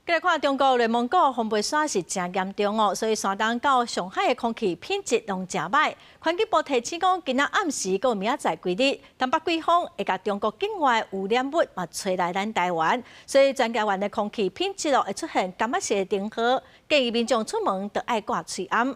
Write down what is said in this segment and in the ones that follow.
再来看中国内蒙古风暴沙是真严重哦，所以山东到上海的空气品质拢真歹。环境部提醒讲，今仔暗时到明仔载几日，东北季风会甲中国境外污染物嘛吹来咱台湾，所以全台湾的空气品质会出现感冒式的症候，建议民众出门都爱挂喙罨。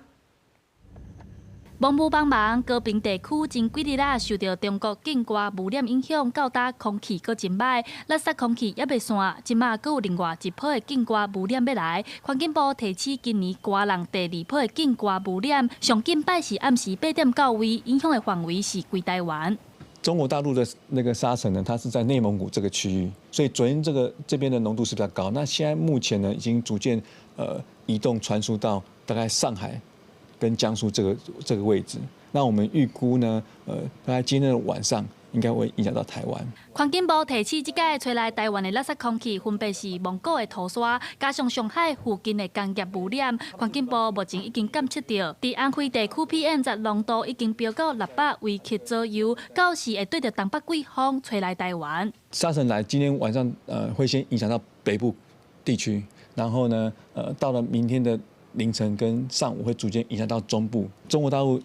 蒙古帮忙，高平地区前几日受到中国境外污染影响，到达空气阁真歹，垃圾空气也袂散。即马阁有另外一波的境外污染要来，环境部提起今年瓜人第二波的境外污染，上近摆是暗时8点到位，影响的范围是规台湾。中国大陆的那个沙尘呢，它是在内蒙古这个区域，所以昨天这边的浓度是比较高。那现在目前呢，已经逐渐移动传输到大概上海跟江苏这个位置。那我们预估呢，大概今天的晚上应该会影响到台湾。环境部提起，即届吹来台湾的垃圾空气，分别是蒙古的土沙，加上上海附近的工业污染。环境部目前已经监测到，伫安徽地区 PM10浓度已经飙到600微克左右，到时会对着东北季风吹来台湾。沙尘来，今天晚上会先影响到北部地区，然后呢，到了明天的凌晨跟上午会逐渐影响到中部。中国大陆比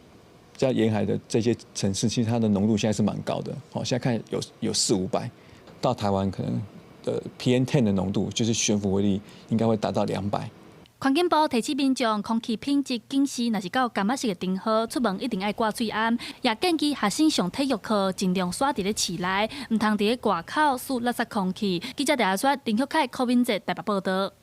较沿海的这些城市，其实它的浓度现在是蛮高的。好，现在看有400-500，到台湾可能的 PM10的浓度，就是悬浮微粒应该会达到200。环境部提醒民众，空气品质警示若是到感冒式的症候，出门一定爱挂喙罨，也建议学生上体育课尽量锁伫咧室内，唔通伫咧外口输垃圾空气。记者陈亚雪、林旭凯、柯敏哲台北报道。